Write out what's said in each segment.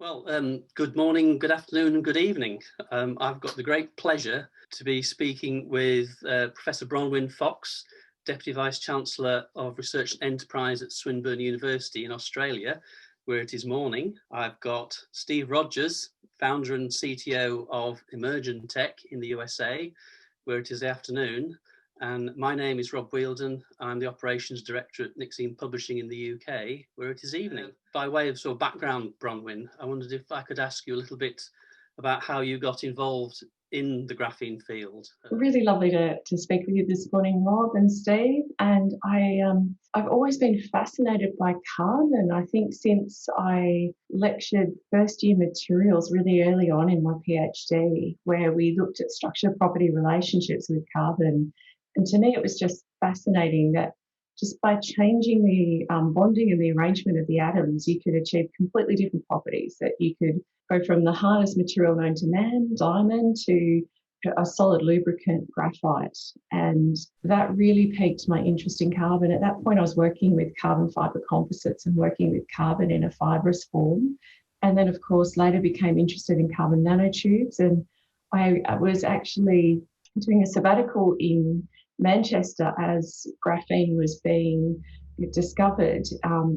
Well, good morning, good afternoon, and good evening. I've got the great pleasure to be speaking with Professor Bronwyn Fox, Deputy Vice Chancellor of Research and Enterprise at Swinburne University in Australia, where it is morning. I've got Steve Rodgers, founder and CTO of Emergentek in the USA, where it is the afternoon. And my name is Rob Whieldon. I'm the Operations Director at Nixene Publishing in the UK, where it is evening. By way of sort of background, Bronwyn, I wondered if I could ask you a little bit about how you got involved in the graphene field. Really lovely to speak with you this morning, Rob and Steve. And I've always been fascinated by carbon. I think since I lectured first year materials really early on in my PhD, where we looked at structure property relationships with carbon. And to me, it was just fascinating that just by changing the bonding and the arrangement of the atoms, you could achieve completely different properties, that you could go from the hardest material known to man, diamond, to a solid lubricant, graphite. And that really piqued my interest in carbon. At that point, I was working with carbon fibre composites and working with carbon in a fibrous form. And then, of course, later became interested in carbon nanotubes. And I was actually doing a sabbatical in Manchester as graphene was being discovered,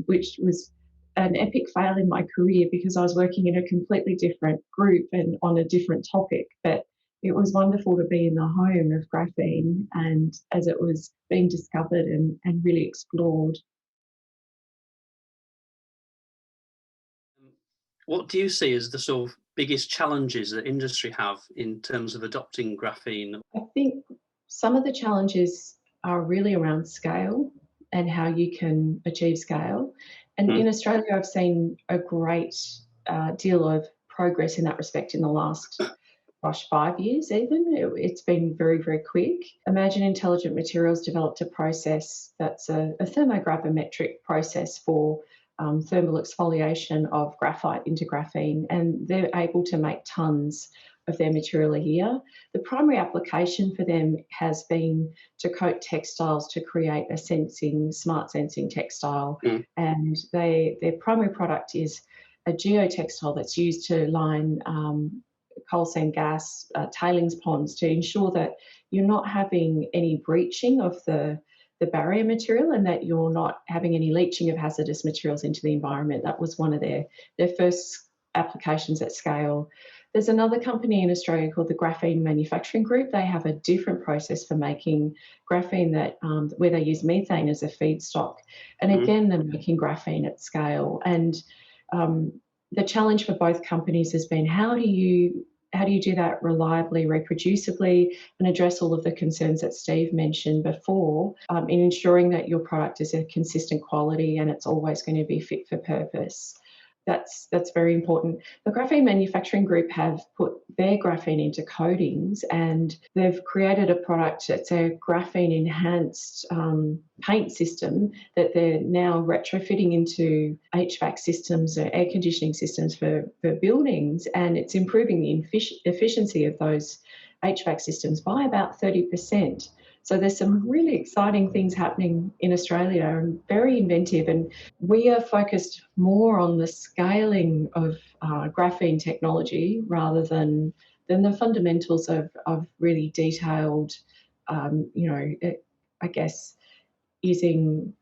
which was an epic fail in my career because I was working in a completely different group and on a different topic. But it was wonderful to be in the home of graphene and as it was being discovered and really explored. What do you see as the sort of biggest challenges that industry have in terms of adopting graphene? I think some of the challenges are really around scale and how you can achieve scale. And in Australia, I've seen a great deal of progress in that respect in the last 5 years even. It's been very, very quick. Imagine Intelligent Materials developed a process that's a thermogravimetric process for thermal exfoliation of graphite into graphene, and they're able to make tonnes of their material a year. The primary application for them has been to coat textiles to create a smart sensing textile. And their primary product is a geotextile that's used to line coal seam gas tailings ponds to ensure that you're not having any breaching of the barrier material and that you're not having any leaching of hazardous materials into the environment. That was one of their first applications at scale. There's another company in Australia called the Graphene Manufacturing Group. They have a different process for making graphene that where they use methane as a feedstock. And again, they're making graphene at scale. And the challenge for both companies has been how do you do that reliably, reproducibly, and address all of the concerns that Steve mentioned before in ensuring that your product is a consistent quality and it's always going to be fit for purpose. That's very important. The Graphene Manufacturing Group have put their graphene into coatings and they've created a product that's a graphene enhanced paint system that they're now retrofitting into HVAC systems or air conditioning systems for buildings, and it's improving the efficiency of those HVAC systems by about 30%. So there's some really exciting things happening in Australia and very inventive, and we are focused more on the scaling of graphene technology rather than the fundamentals of really detailed, I guess, using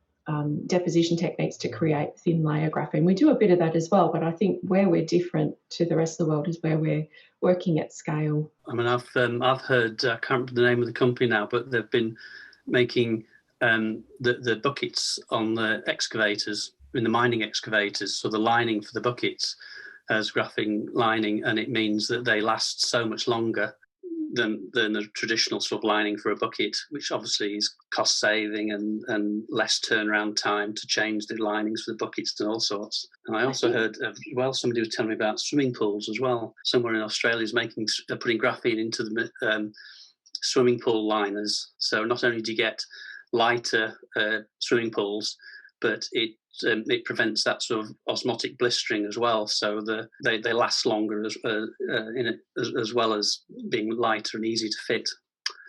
deposition techniques to create thin layer graphene. We do a bit of that as well, but I think where we're different to the rest of the world is where we're working at scale. I mean, I've heard, I can't remember the name of the company now, but they've been making the buckets on the excavators, in the mining excavators, so the lining for the buckets as graphene lining, and it means that they last so much longer than the traditional sort of lining for a bucket, which obviously is cost saving and less turnaround time to change the linings for the buckets and all sorts. And I also heard, somebody was telling me about swimming pools as well. Somewhere in Australia is putting graphene into the swimming pool liners. So not only do you get lighter swimming pools, but it prevents that sort of osmotic blistering as well, so they last longer as well as being lighter and easy to fit.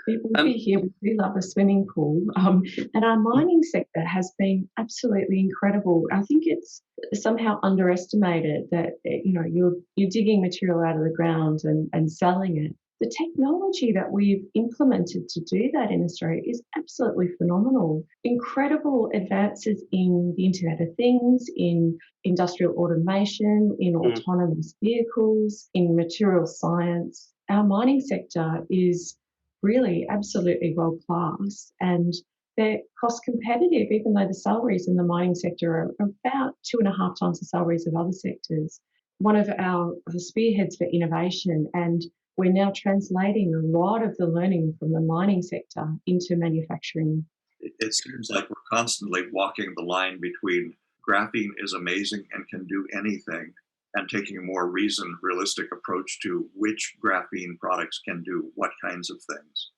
It will be here. We do love a swimming pool. And our mining sector has been absolutely incredible. I think it's somehow underestimated that, you're digging material out of the ground and selling it. The technology that we've implemented to do that in Australia is absolutely phenomenal. Incredible advances in the Internet of Things, in industrial automation, in autonomous vehicles, in material science. Our mining sector is really absolutely world class, and they're cost competitive, even though the salaries in the mining sector are about 2.5 times the salaries of other sectors. One of our spearheads for innovation, and we're now translating a lot of the learning from the mining sector into manufacturing. It seems like we're constantly walking the line between graphene is amazing and can do anything, and taking a more reasoned, realistic approach to which graphene products can do what kinds of things.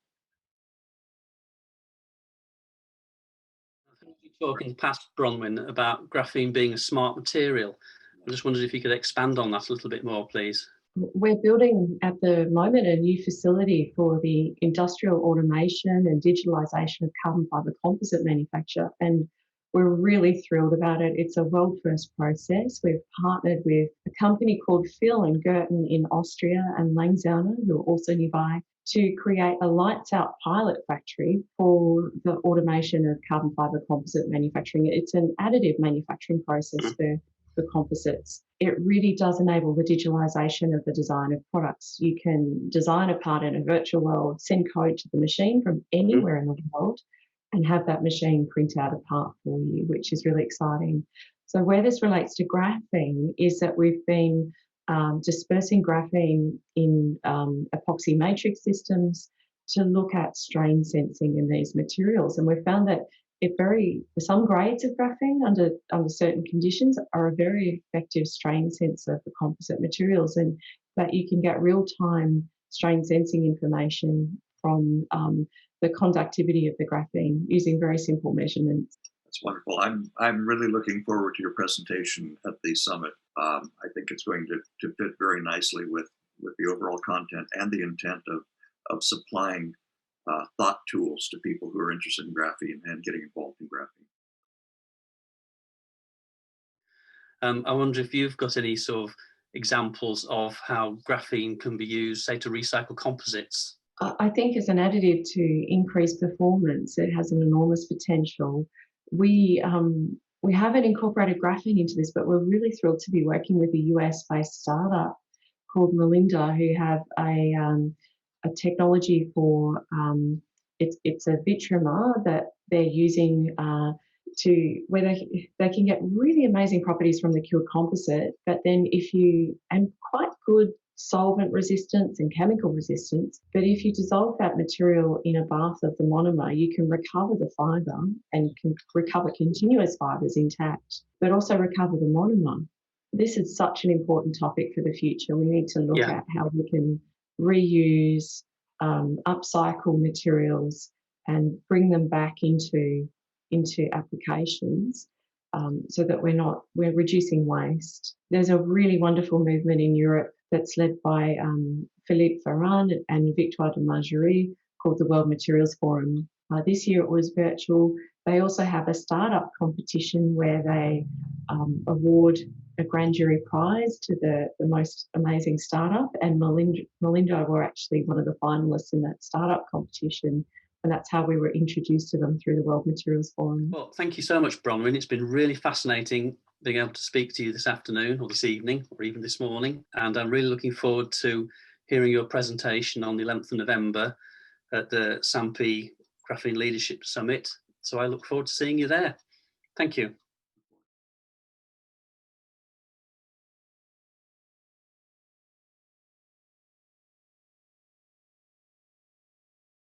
I think you talked in the past, Bronwyn, about graphene being a smart material. I just wondered if you could expand on that a little bit more, please. We're building at the moment a new facility for the industrial automation and digitalisation of carbon fibre composite manufacture, and we're really thrilled about it. It's a world first process. We've partnered with a company called Phil and Gerten in Austria and Langsaune, who are also nearby, to create a lights out pilot factory for the automation of carbon fibre composite manufacturing. It's an additive manufacturing process for composites. It really does enable the digitalisation of the design of products. You can design a part in a virtual world, send code to the machine from anywhere in the world, and have that machine print out a part for you, which is really exciting. So where this relates to graphene is that we've been dispersing graphene in epoxy matrix systems to look at strain sensing in these materials. And we've found that some grades of graphene under certain conditions are a very effective strain sensor for composite materials, and that you can get real-time strain sensing information from the conductivity of the graphene using very simple measurements. That's wonderful. I'm really looking forward to your presentation at the summit. I think it's going to fit very nicely with the overall content and the intent of supplying thought tools to people who are interested in graphene and getting involved in graphene. I wonder if you've got any sort of examples of how graphene can be used, say, to recycle composites. I think as an additive to increase performance, it has an enormous potential. We haven't incorporated graphene into this, but we're really thrilled to be working with a US-based startup called Melinda, who have a technology for it's a vitremer that they're using where they can get really amazing properties from the cured composite, but then and quite good solvent resistance and chemical resistance. But if you dissolve that material in a bath of the monomer, you can recover the fibre and can recover continuous fibres intact, but also recover the monomer. This is such an important topic for the future. We need to look at how we can reuse, upcycle materials and bring them back into applications so that we're reducing waste. There's a really wonderful movement in Europe that's led by Philippe Ferrand and Victoire de Margerie called the World Materials Forum. This year it was virtual. They also have a startup competition where they award a grand jury prize to the most amazing startup, and Melinda were actually one of the finalists in that startup competition, and that's how we were introduced to them through the World Materials Forum. Well, thank you so much, Bronwyn. It's been really fascinating being able to speak to you this afternoon or this evening or even this morning, and I'm really looking forward to hearing your presentation on the 11th of November at the SAMPI Graphene Leadership Summit. So I look forward to seeing you there. Thank you.